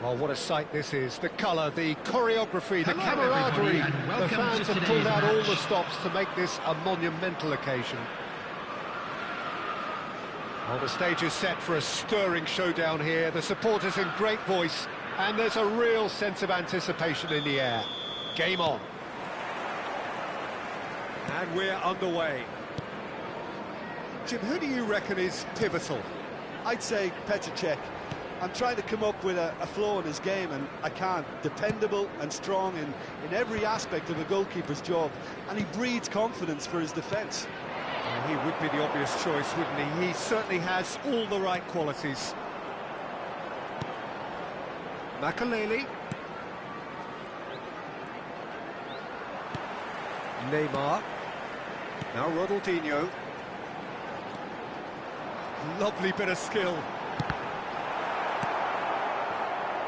Well, what a sight this is. The colour, the choreography, the Hello, camaraderie. everybody, and The welcome fans to have pulled today's out all match. the stops to make this a monumental occasion. Well, the stage is set for a stirring showdown here. The supporters in great voice, and there's a real sense of anticipation in the air. Game on. And we're underway. Jim, who do you reckon is pivotal? I'd say Petr. I'm trying to come up with a flow in his game, and I can't. Dependable and strong in every aspect of a goalkeeper's job, and he breeds confidence for his defence. He would be the obvious choice, wouldn't he? He certainly has all the right qualities. Makaleli. Neymar. Now Ronaldinho. Lovely bit of skill.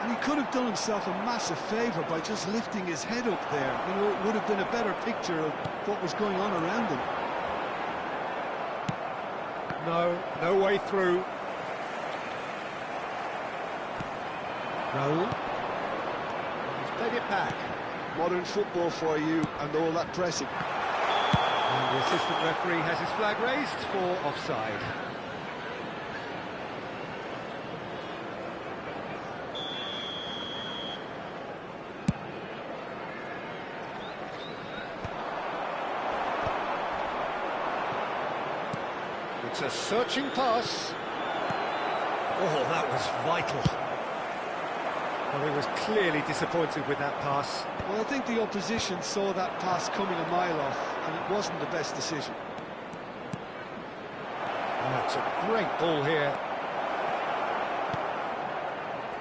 And he could have done himself a massive favour by just lifting his head up there. You know, it would have been a better picture of what was going on around him. No way through. Raul. He's played it back. Modern football for you, and all that pressing. And the assistant referee has his flag raised for offside. It's a searching pass. Oh, that was vital. Well, he was clearly disappointed with that pass. Well, I think the opposition saw that pass coming a mile off, and it wasn't the best decision. That's a great ball here.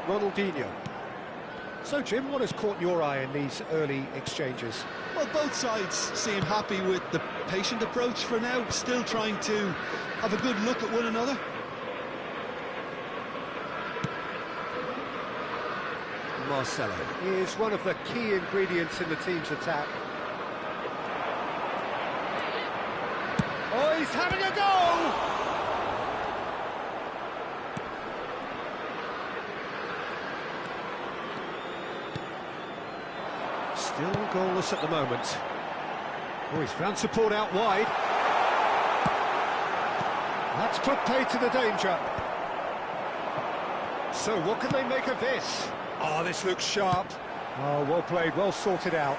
Ronaldinho. So, Jim, what has caught your eye in these early exchanges? Well, both sides seem happy with the patient approach for now, still trying to have a good look at one another. Marcelo is one of the key ingredients in the team's attack. Oh, he's having a go! Still goalless at the moment. Oh, he's found support out wide. That's put pay to the danger. So what can they make of this? Oh, this looks sharp. Oh, well played, well sorted out.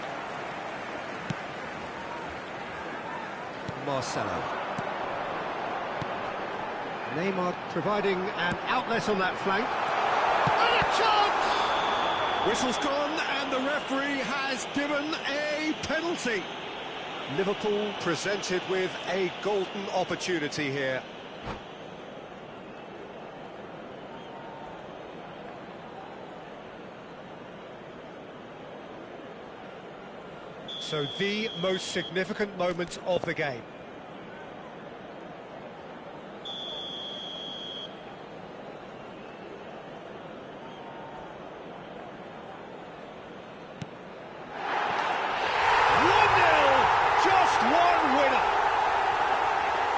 Marcelo. Neymar providing an outlet on that flank. And a chance! Whistle's gone, and the referee has given a penalty. Liverpool presented with a golden opportunity here. So the most significant moment of the game.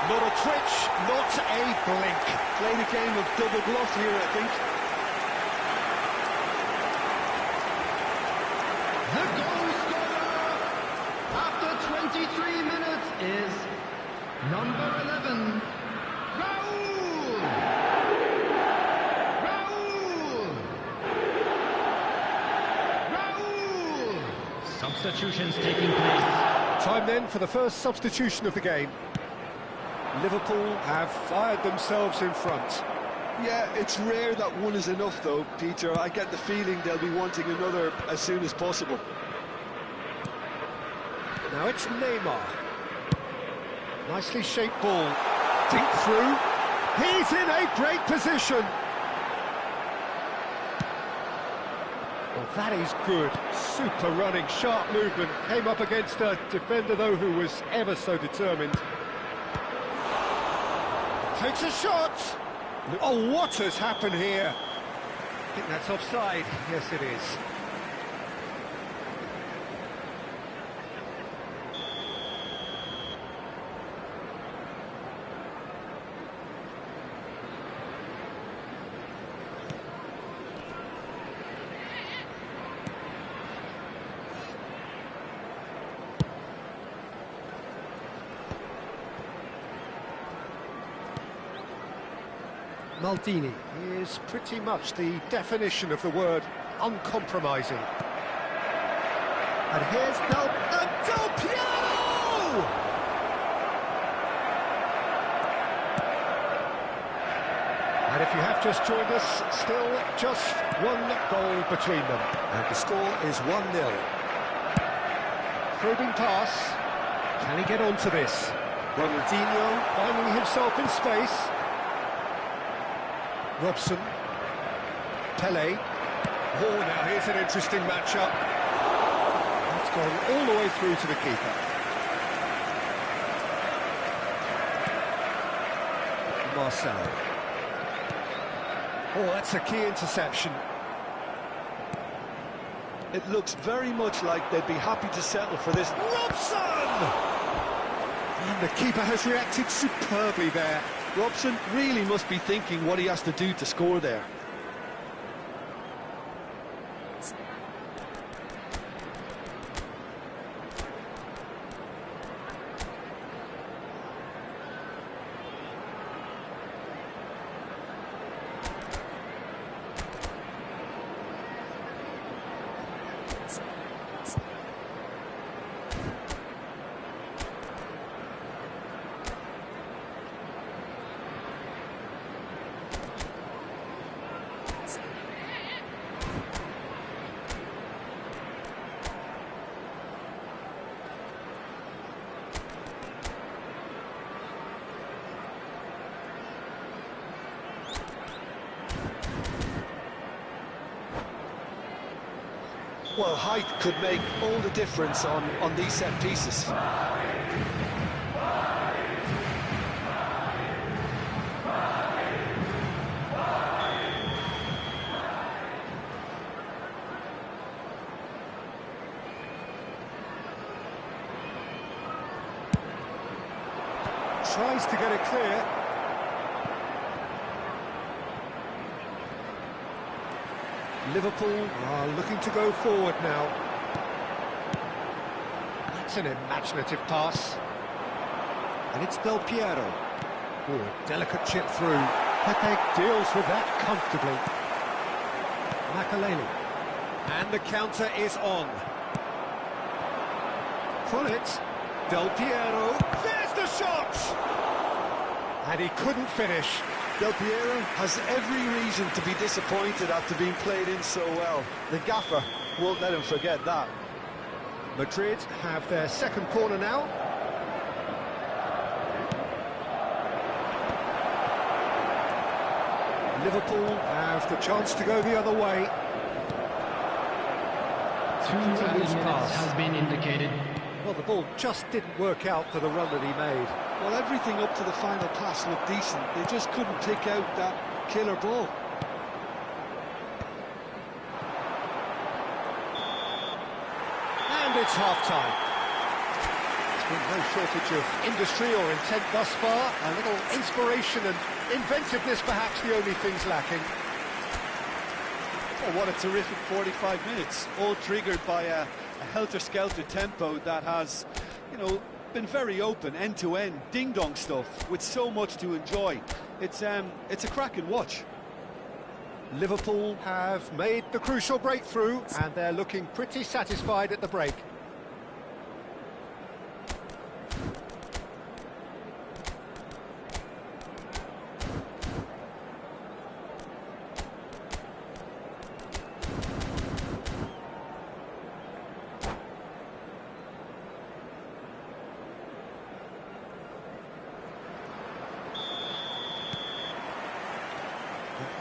Not a twitch, not a blink. Played a game of double bluff here, I think. The goal scorer after 23 minutes is number 11, Raul! Raul! Raul! Substitutions taking place. Time then for the first substitution of the game. Liverpool have fired themselves in front. Yeah, it's rare that one is enough though, Peter. I get the feeling they'll be wanting another as soon as possible. Now it's Neymar. Nicely shaped ball. Deep through. He's in a great position. Well, that is good. Super running, sharp movement. Came up against a defender, though, who was ever so determined. Takes a shot. Oh, what has happened here? I think that's offside. Yes, it is. Maldini is pretty much the definition of the word uncompromising. And here's Del Piero! And if you have just joined us, still just one goal between them. And the score is 1-0. Probing pass. Can he get onto this? Ronaldinho finding himself in space. Robson. Pele. Oh, now here's an interesting matchup. That's gone all the way through to the keeper. Marcelo. Oh, that's a key interception. It looks very much like they'd be happy to settle for this. Robson! And the keeper has reacted superbly there. Robson really must be thinking what he has to do to score there. Well, height could make all the difference on these set pieces. Tries to get it clear. Liverpool are looking to go forward now. That's an imaginative pass. And it's Del Piero. Oh, a delicate chip through. Pepe deals with that comfortably. Makaleli. And the counter is on. Kronic. Del Piero. There's the shot! And he couldn't finish. Del Piero has every reason to be disappointed after being played in so well. The gaffer won't let him forget that. Madrid have their second corner now. Liverpool have the chance to go the other way. 2 minutes has been indicated. Well, the ball just didn't work out for the run that he made. Well, everything up to the final pass looked decent. They just couldn't pick out that killer ball. And it's half-time. There's been no shortage of industry or intent thus far. A little inspiration and inventiveness, perhaps the only things lacking. Oh, what a terrific 45 minutes, all triggered by a helter-skelter tempo that has, you know, been very open, end-to-end, ding-dong stuff, with so much to enjoy. It's a cracking watch. Liverpool have made the crucial breakthrough, and they're looking pretty satisfied at the break.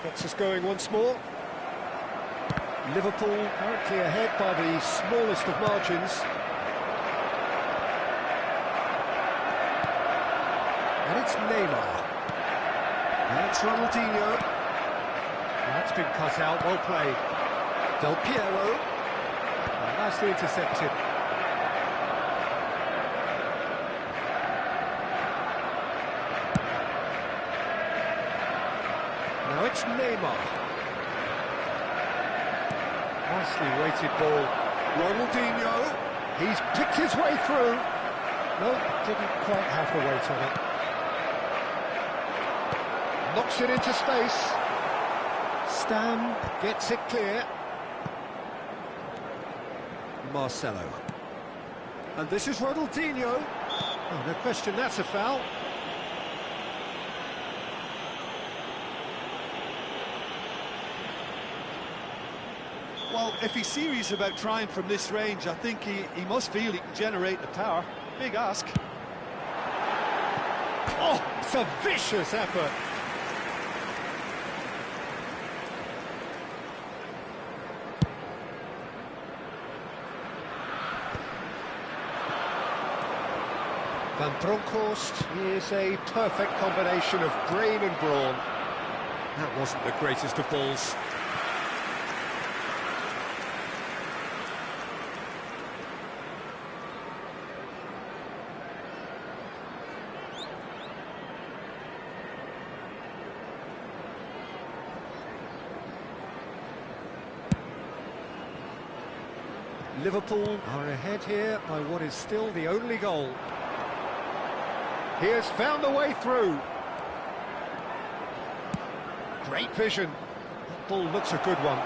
Gets us going once more. Liverpool currently ahead by the smallest of margins. And it's Neymar. That's Ronaldinho. That's been cut out, well played. Del Piero. Nicely intercepted. Now it's Neymar. Nicely weighted ball. Ronaldinho. He's picked his way through. No, didn't quite have the weight on it. knocks it into space. Stam gets it clear. Marcelo. And this is Ronaldinho. Oh, no question, that's a foul. Well, if he's serious about trying from this range, I think he must feel he can generate the power. Big ask. Oh, it's a vicious effort. Van Bronckhorst is a perfect combination of brain and brawn. That wasn't the greatest of balls. Liverpool are ahead here by what is still the only goal. He has found the way through. Great vision. That ball looks a good one.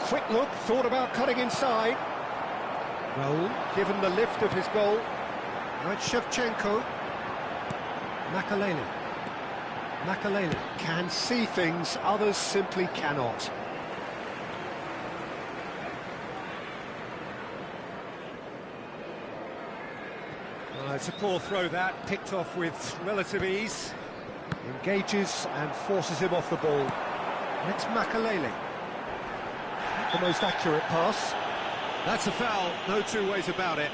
Quick look, thought about cutting inside. Raul, given the lift of his goal. Right, Shevchenko. Makaleli. Makaleli can see things others simply cannot. It's a poor throw that, picked off with relative ease. Engages and forces him off the ball. It's Makaleli. The most accurate pass. That's a foul, no two ways about it.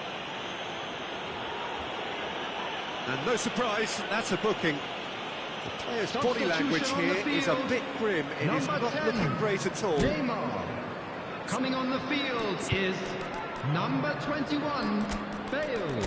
And no surprise, that's a booking. The player's body language here is a bit grim. It is not looking great at all. Neymar. Coming on the field is number 21, Bale.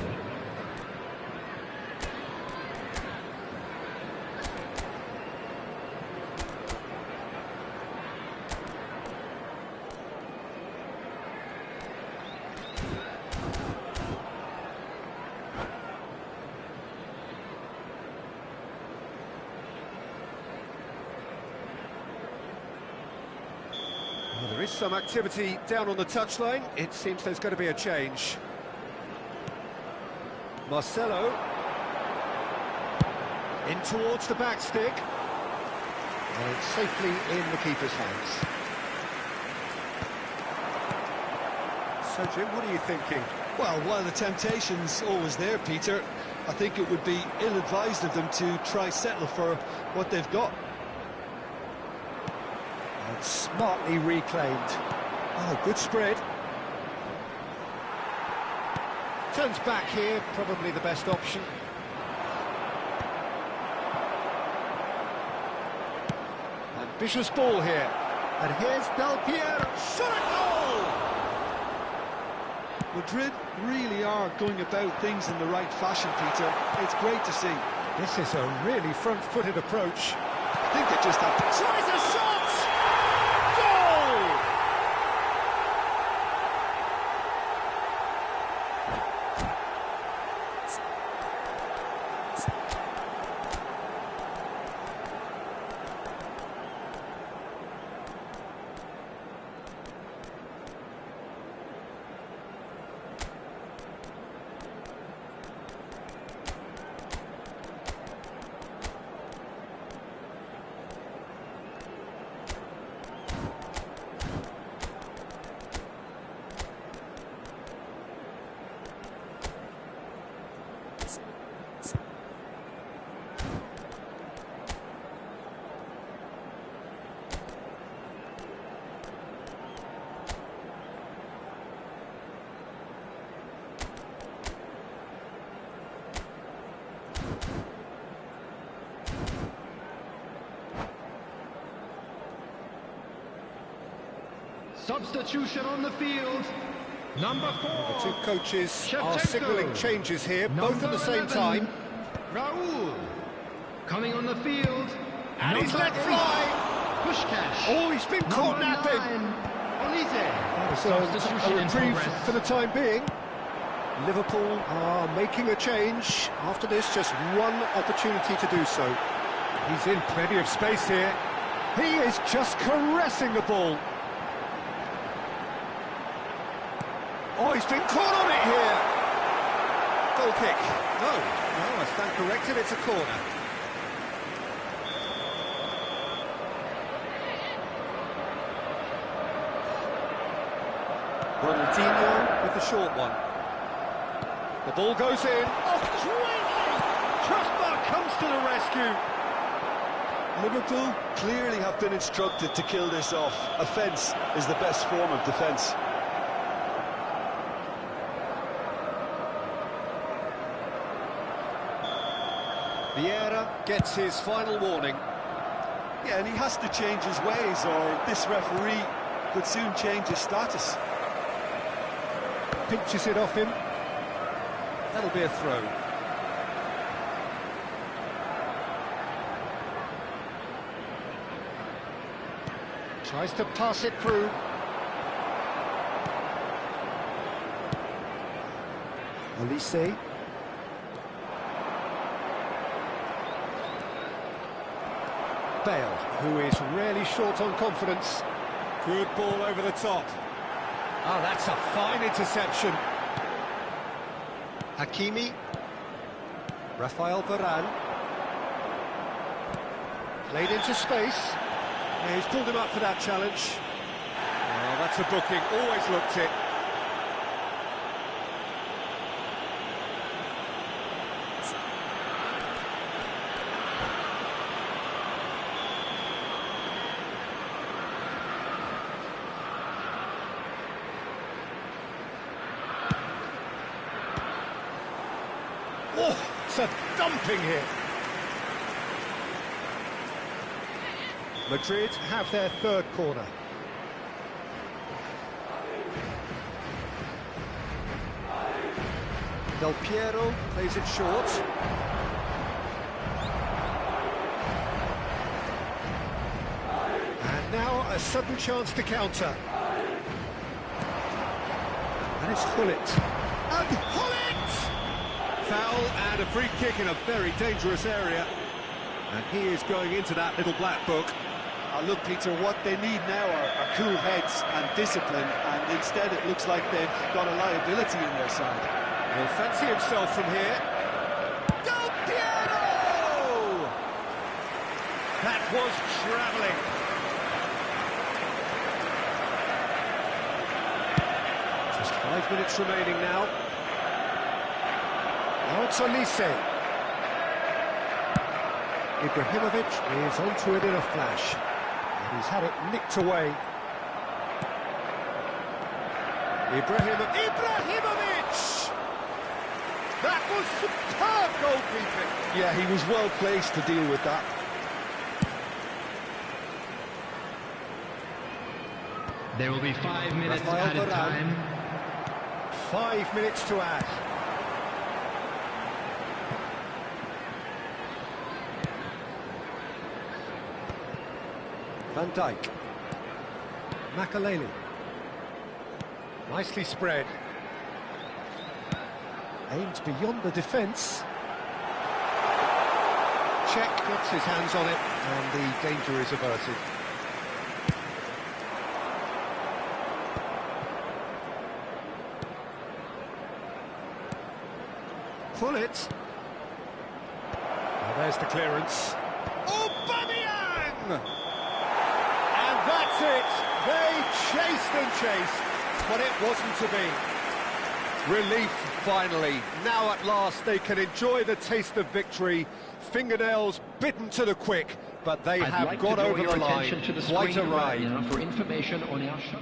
Well, there is some activity down on the touchline. It seems there's going to be a change. Marcelo. In towards the back stick. And it's safely in the keeper's hands. So, Jim, what are you thinking? Well, while the temptation's always there, Peter, I think it would be ill-advised of them to try settle for what they've got. And smartly reclaimed. Oh, good spread. Turns back here, probably the best option. Ambitious ball here. And here's Del Piero. Shot at goal! Madrid really are going about things in the right fashion, Peter. It's great to see. This is a really front-footed approach. I think they just have... Tries a shot! Goal! Substitution on the field. Number 4. The two coaches are Shevchenko. signalling changes here, both at the same 11, time. Raul. Coming on the field. And he's let fly. Pushkash. Oh, he's been caught napping. Olise. So Substitution a in reprieve progress. for the time being. Liverpool are making a change. After this, just one opportunity to do so. He's in plenty of space here. He is just caressing the ball. Oh, he's been caught on it here. Goal kick. No, I stand corrected, it's a corner. Ronaldinho with the short one. The ball goes in. Oh, quickly! Trustmark comes to the rescue. Liverpool clearly have been instructed to kill this off. Offence is the best form of defence. Vieira gets his final warning. Yeah, and he has to change his ways, or this referee could soon change his status. Pinches it off him. That'll be a throw. Tries to pass it through. Olise. Bale, who is really short on confidence. Good ball over the top. Oh, that's a fine interception. Hakimi. Rafael Varane. Played into space. Yeah, he's pulled him up for that challenge. Oh, that's a booking. Always looked it. Oh, it's a dumping hit. Madrid have their third corner. Del Piero plays it short. And now a sudden chance to counter. And it's Hullet. And Hullet! Foul and a free kick in a very dangerous area. And he is going into that little black book. Look, Peter, what they need now are cool heads and discipline, and instead it looks like they've got a liability in their side. He'll fancy himself from here. Del Piero! That was travelling. Just 5 minutes remaining now. Now it's Olise. Ibrahimovic is onto it in a flash. And he's had it nicked away. Ibrahimovic! That was superb goalkeeping. Yeah, he was well placed to deal with that. There will be 5 minutes added time. 5 minutes to add. Van Dijk. Makaleli. Nicely spread. Aimed beyond the defence. Czech gets his hands on it, and the danger is averted. Hullet. Now there's the clearance. Aubameyang! And that's it! They chased and chased, but it wasn't to be. Relief, finally. Now at last they can enjoy the taste of victory. Fingernails bitten to the quick, but they have got over the line. Quite a ride. Now for information on our show.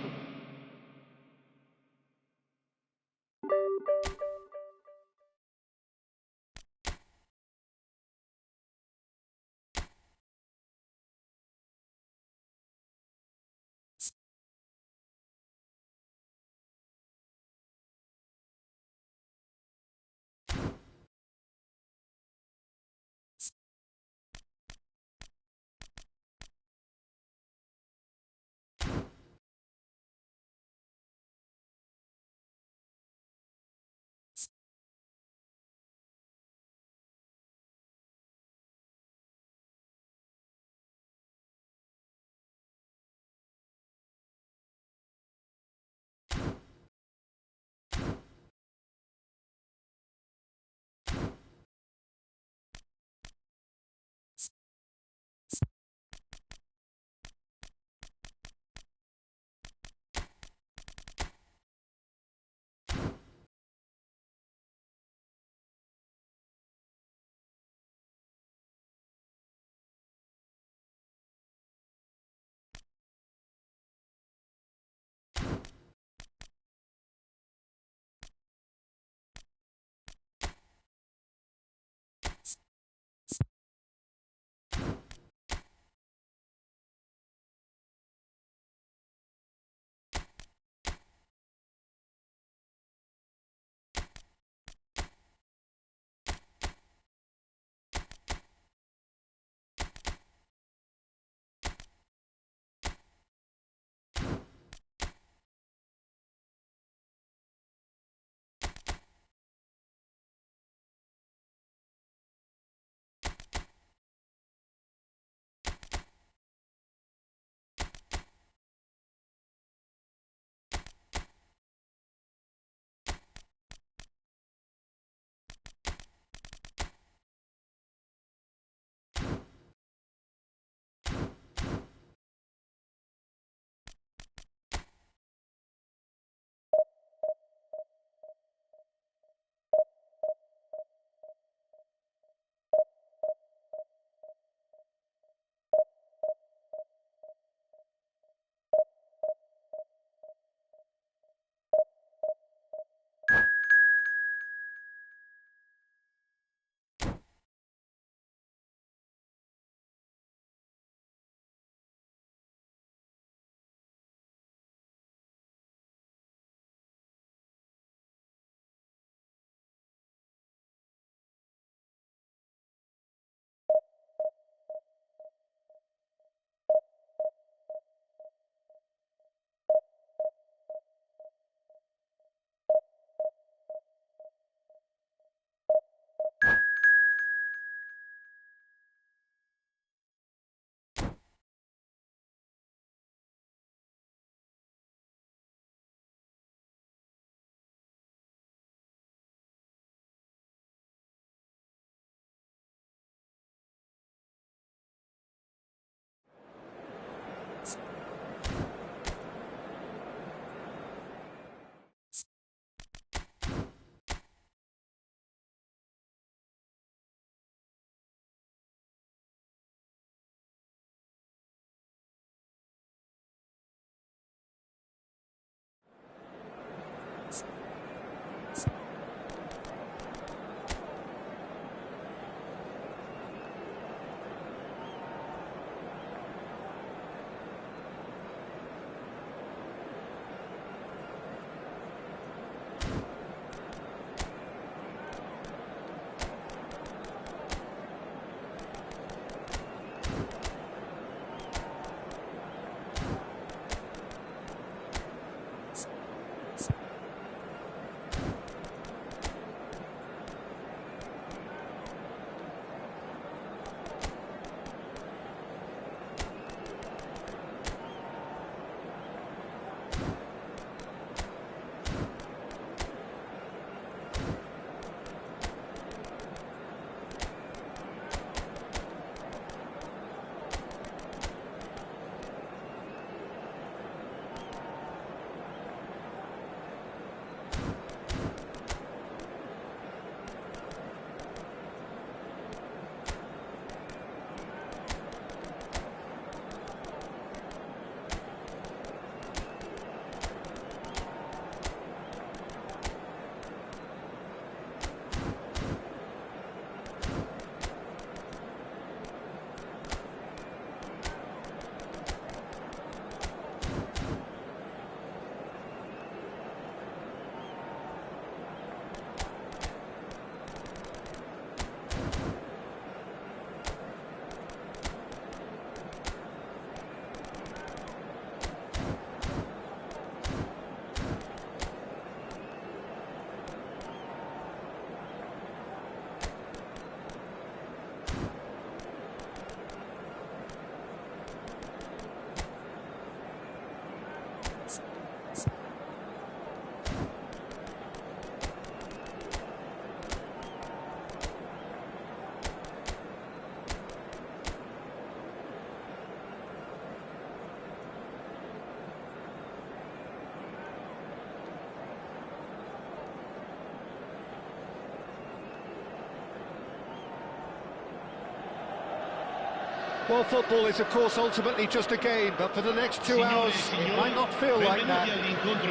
Well, football is, of course, ultimately just a game, but for the next 2 hours, it might not feel like that.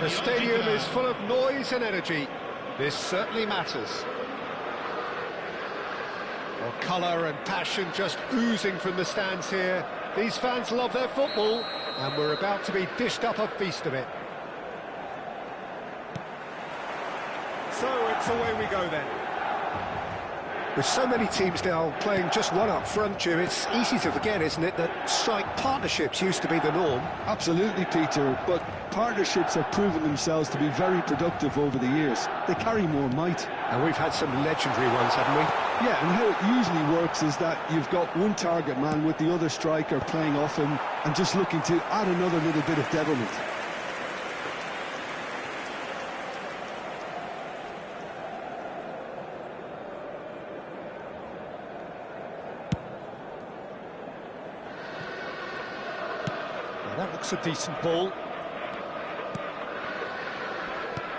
The stadium is full of noise and energy. This certainly matters. Well, colour and passion just oozing from the stands here. These fans love their football, and we're about to be dished up a feast of it. So it's away we go then. With so many teams now playing just one up front, Jim, it's easy to forget, isn't it, that strike partnerships used to be the norm? Absolutely, Peter, but partnerships have proven themselves to be very productive over the years. They carry more might. And we've had some legendary ones, haven't we? Yeah, and how it usually works is that you've got one target man with the other striker playing off him and just looking to add another little bit of devilment. That looks a decent ball.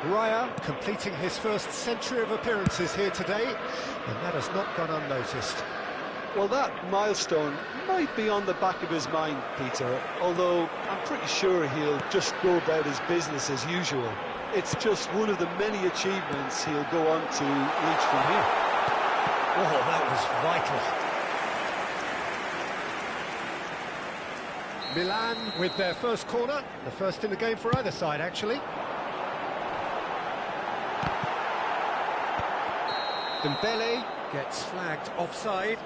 Raya completing his first century of appearances here today, and that has not gone unnoticed. Well, that milestone might be on the back of his mind, Peter, although I'm pretty sure he'll just go about his business as usual. It's just one of the many achievements he'll go on to reach from here. Oh, that was vital. Milan with their first corner, the first in the game for either side, actually. Dembele gets flagged offside.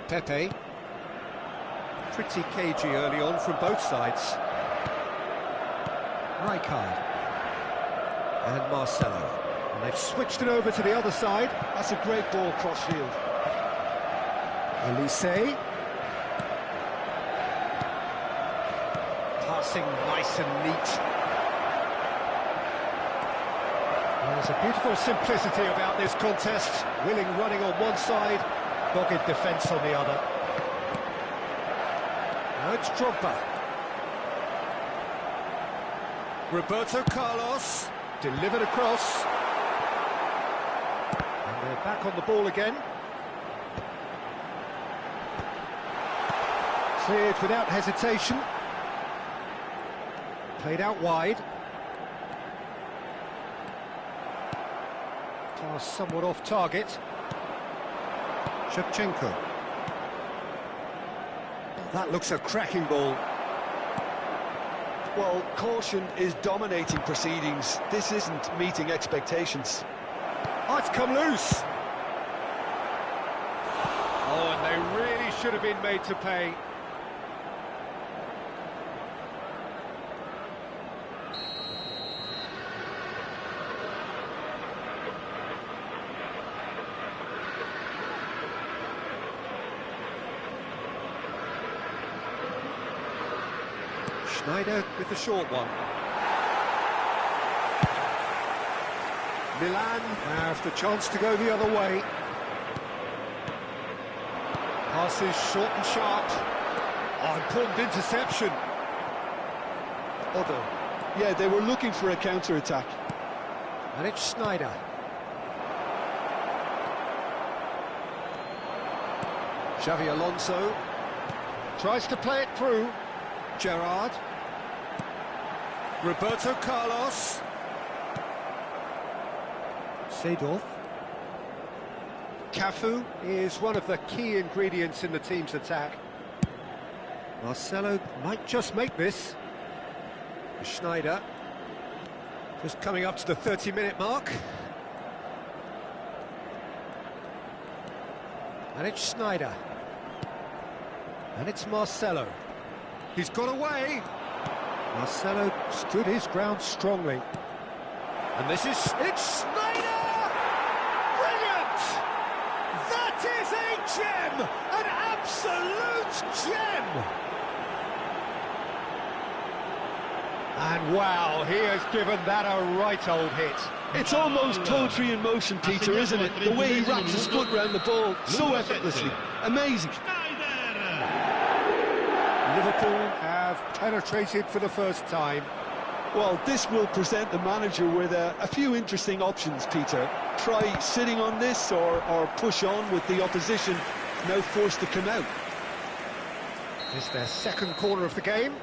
Pepe, pretty cagey early on from both sides. Rijkaard and Marcelo, and they've switched it over to the other side. That's a great ball cross-field. Elise, passing nice and neat. There's a beautiful simplicity about this contest. Willing running on one side, dogged defence on the other. Now it's Drogba. Roberto Carlos, delivered across. And they're back on the ball again. Cleared without hesitation. Played out wide. Pass somewhat off target. Shevchenko. That looks a cracking ball. Well, caution is dominating proceedings. This isn't meeting expectations. Oh, it's come loose. Oh, and they really should have been made to pay. Schneider with the short one. Milan have the chance to go the other way. Passes short and sharp. Oh, important interception. Otto. Yeah, they were looking for a counter-attack. And it's Schneider. Xavi Alonso tries to play it through. Gerrard. Roberto Carlos. Seedorf. Cafu is one of the key ingredients in the team's attack. Marcelo might just make this. Schneider. Just coming up to the 30-minute mark. And it's Schneider. And it's Marcelo. He's got away. Marcelo stood his ground strongly. And this is... It's Schneider! Brilliant! That is a gem! An absolute gem! And wow, he has given that a right old hit. It's almost poetry in motion, Peter, isn't it? The way he wraps his foot around the ball so effortlessly. Amazing. Liverpool have penetrated for the first time. Well, this will present the manager with a few interesting options, Peter. Try sitting on this or push on with the opposition now forced to come out. It's their second corner of the game.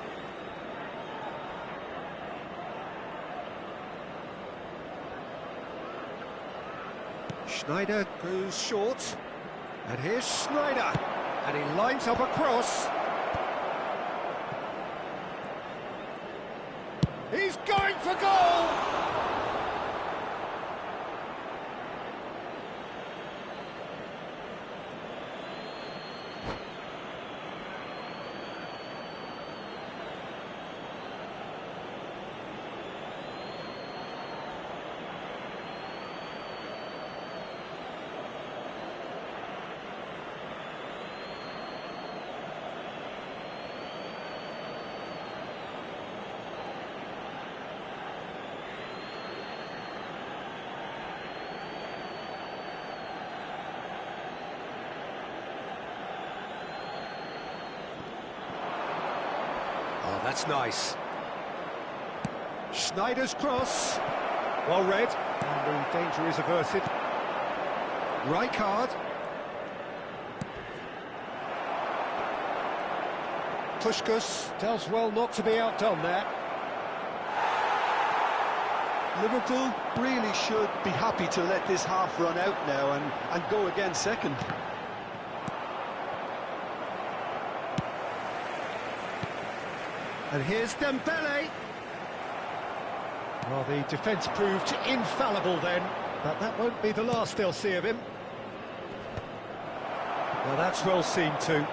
Schneider goes short. And here's Schneider. And he lines up a cross. He's going for goal! Oh, that's nice. Schneider's cross. Well read. And the danger is averted. Rijkaard. Puskás does well not to be outdone there. Liverpool really should be happy to let this half run out now and go again second. And here's Dembele. Well, the defence proved infallible then, but that won't be the last they'll see of him. Well, that's well seen too.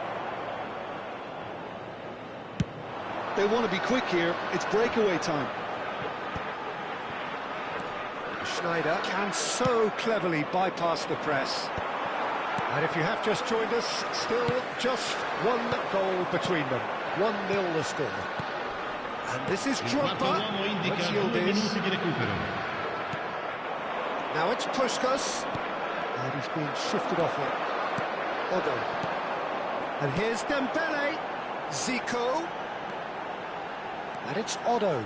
They want to be quick here. It's breakaway time. Schneider can so cleverly bypass the press. And if you have just joined us, still just one goal between them. 1-0 the score. And this is Drogba. Let's yield this. Now it's Puskás. And he's being shifted off it. Odo. And here's Dembele. Zico. And it's Odo.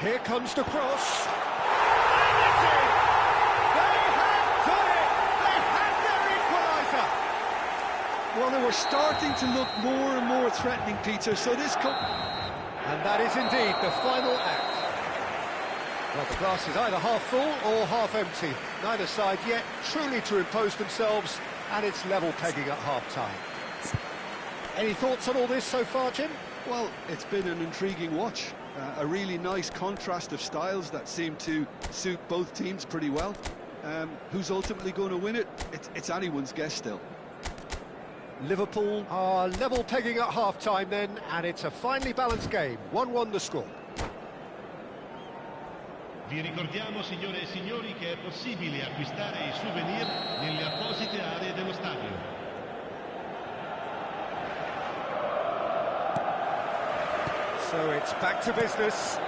Here comes the cross. And it's in! They have done it! They have their equaliser! Well, they were starting to look more and more threatening, Peter, so this... And that is indeed the final act. Well, the glass is either half full or half empty. Neither side yet truly to impose themselves, and it's level pegging at half-time. Any thoughts on all this so far, Jim? Well, it's been an intriguing watch. A really nice contrast of styles that seem to suit both teams pretty well. Who's ultimately going to win it? It's anyone's guess still. Liverpool are level pegging at half-time then, and it's a finely balanced game. 1-1 the score. Vi ricordiamo, signore e signori, che è possibile acquistare i souvenir nelle apposite aree dello stadio. So it's back to business.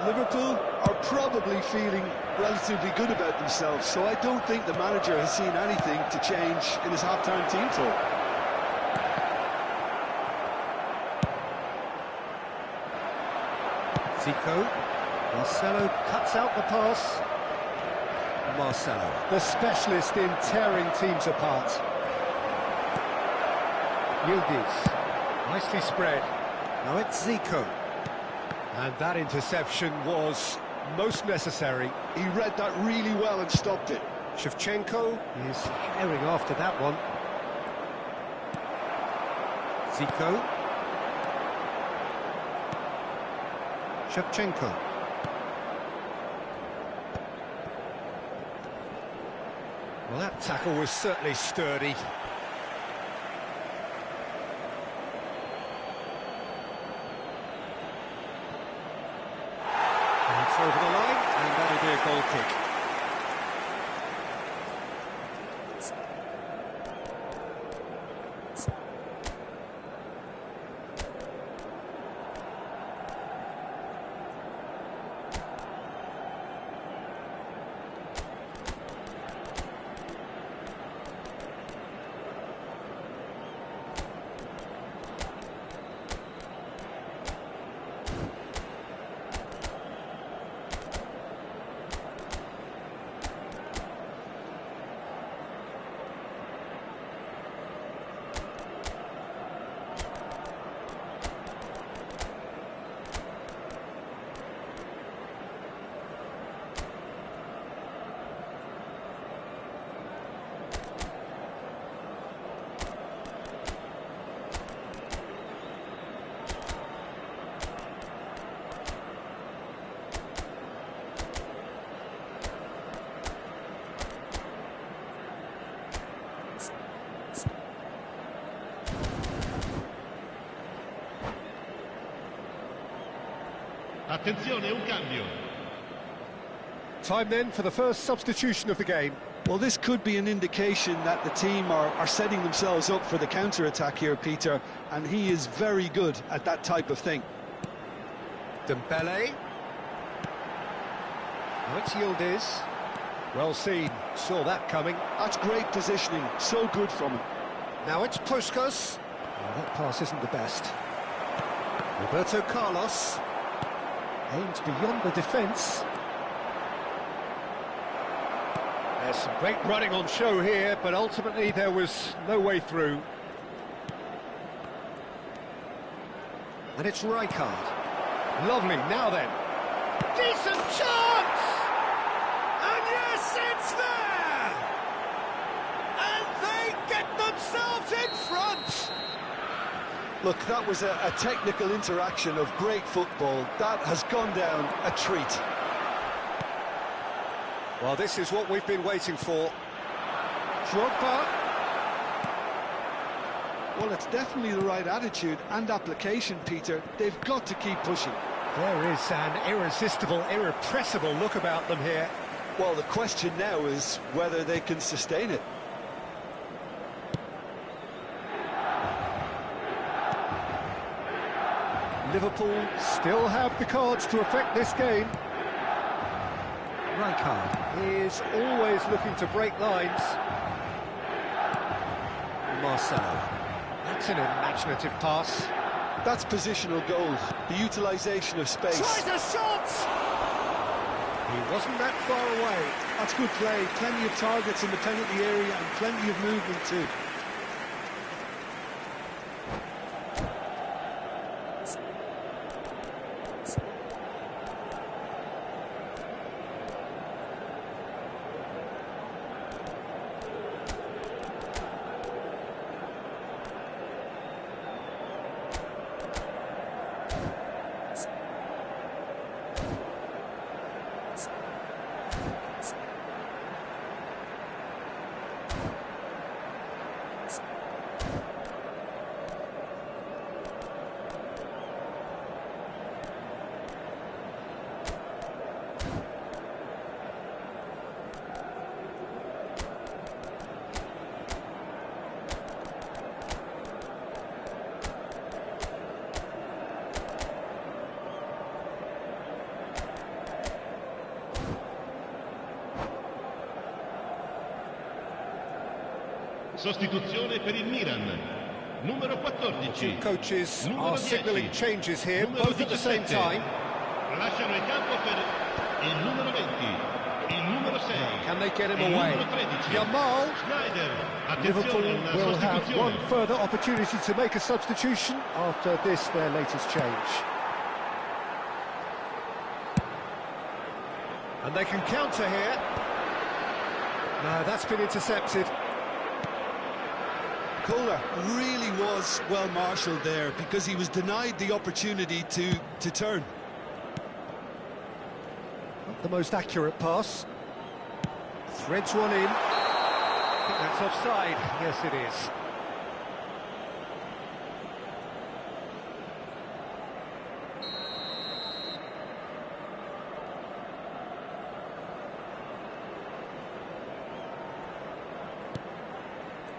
Liverpool are probably feeling relatively good about themselves, so I don't think the manager has seen anything to change in his half-time team talk. Zico. Marcelo cuts out the pass. Marcelo, the specialist in tearing teams apart. Yildiz, nicely spread. Now it's Zico. And that interception was most necessary. He read that really well and stopped it. Shevchenko is herring after that one. Zico. Shevchenko. Well, that tackle was certainly sturdy. And it's over the line, and that'll be a goal kick. Attenzione, un cambio. Time then for the first substitution of the game. Well, this could be an indication that the team are setting themselves up for the counter-attack here, Peter, and he is very good at that type of thing. Dembele. Now it's Yildiz. Well seen, saw that coming. That's great positioning, so good from him. Now it's Puskas. Oh, that pass isn't the best. Roberto Carlos. Aims beyond the defence. There's some great running on show here, but ultimately there was no way through. And it's Rijkaard. Lovely, now then. Decent chance! And yes, it's there! And they get themselves in front! Look, that was a technical interaction of great football. That has gone down a treat. Well, this is what we've been waiting for. Drogba. Well, it's definitely the right attitude and application, Peter. They've got to keep pushing. There is an irresistible, irrepressible look about them here. Well, the question now is whether they can sustain it. Liverpool still have the cards to affect this game. Rijkaard is always looking to break lines. Marcelo. That's an imaginative pass. That's positional goals, the utilisation of space. Tries a shot! He wasn't that far away. That's good play, plenty of targets in the penalty area and plenty of movement too. Sostituzione per il Milan. Numero 14. Coaches numero are 10. signalling changes here, Numero both at the same 17. time. Lasciano il campo per il numero 20, il numero 6. Can they get him il away? numero 13. Yamal. Schneider. Liverpool Attenzione, una will have sostituzione. one further opportunity to make a substitution after this, their latest change. And they can counter here. No, that's been intercepted. Kohler really was well marshalled there because he was denied the opportunity to turn. Not the most accurate pass. Threads one in. I think that's offside. Yes, it is.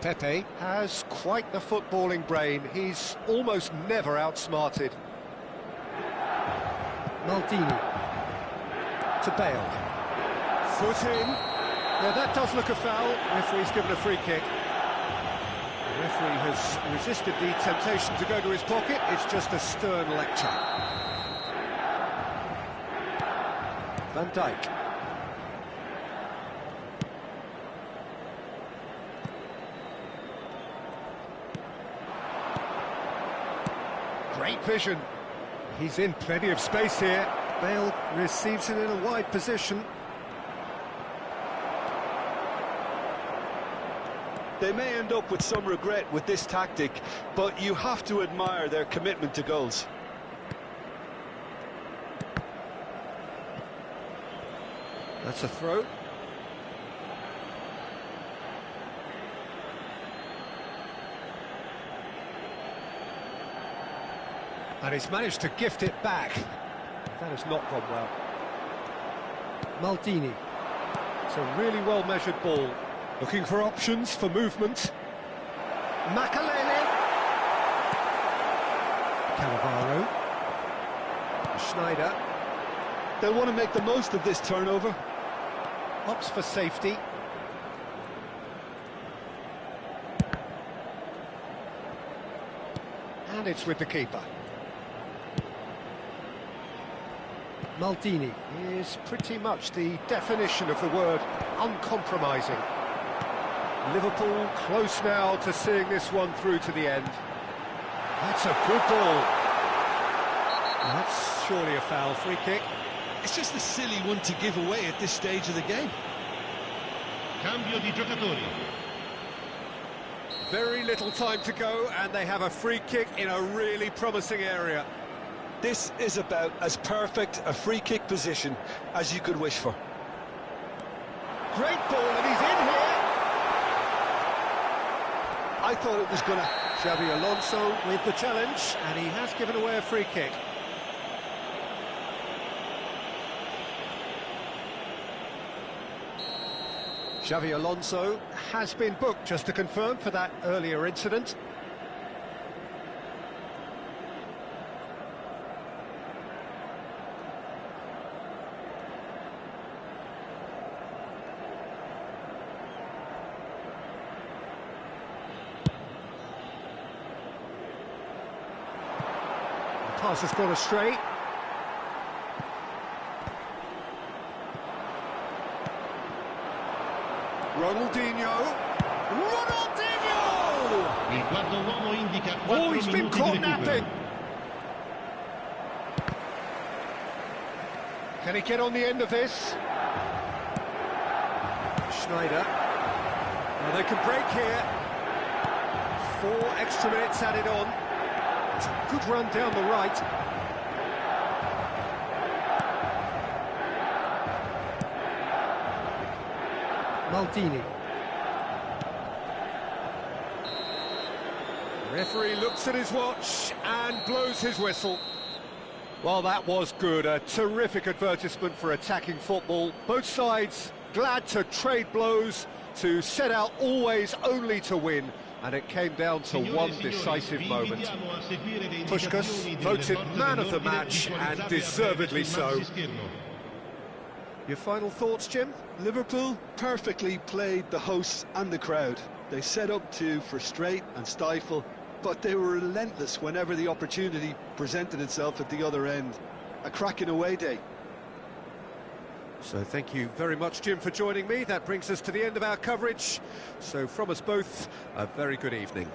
Pepe has quite the footballing brain. He's almost never outsmarted. Maldini. To Bale. Foot in. Yeah, that does look a foul. Referee's given a free kick. The referee has resisted the temptation to go to his pocket. It's just a stern lecture. Van Dijk. Great vision. He's in plenty of space here. Bale receives it in a wide position. They may end up with some regret with this tactic, but you have to admire their commitment to goals. That's a throw. And he's managed to gift it back. That has not gone well. Maldini. It's a really well-measured ball. Looking for options for movement. Makalele. Cannavaro. Schneider. They'll want to make the most of this turnover. Opts for safety. And it's with the keeper. Maldini is pretty much the definition of the word uncompromising. Liverpool close now to seeing this one through to the end. That's a good ball. That's surely a foul. Free kick. It's just a silly one to give away at this stage of the game. Cambio di giocatori. Very little time to go, and they have a free kick in a really promising area. This is about as perfect a free kick position as you could wish for. Great ball, and he's in here. I thought it was going to... Xabi Alonso with the challenge, and he has given away a free kick. Xabi Alonso has been booked, just to confirm, for that earlier incident. The pass has gone astray. Ronaldinho! Il quarto uomo indica 4 Oh, he's been minuti caught di recupero. napping! Can he get on the end of this? Schneider. Now they can break here. 4 extra minutes added on. It's a good run down the right. Maldini. The referee looks at his watch and blows his whistle. Well, that was good. A terrific advertisement for attacking football. Both sides glad to trade blows, to set out always only to win. And it came down to one decisive moment. Puskás voted man of the match, and deservedly so. Your final thoughts, Jim? Liverpool perfectly played the hosts and the crowd. They set up to frustrate and stifle, but they were relentless whenever the opportunity presented itself at the other end. A cracking away day. So thank you very much, Jim, for joining me. That brings us to the end of our coverage. So from us both, a very good evening.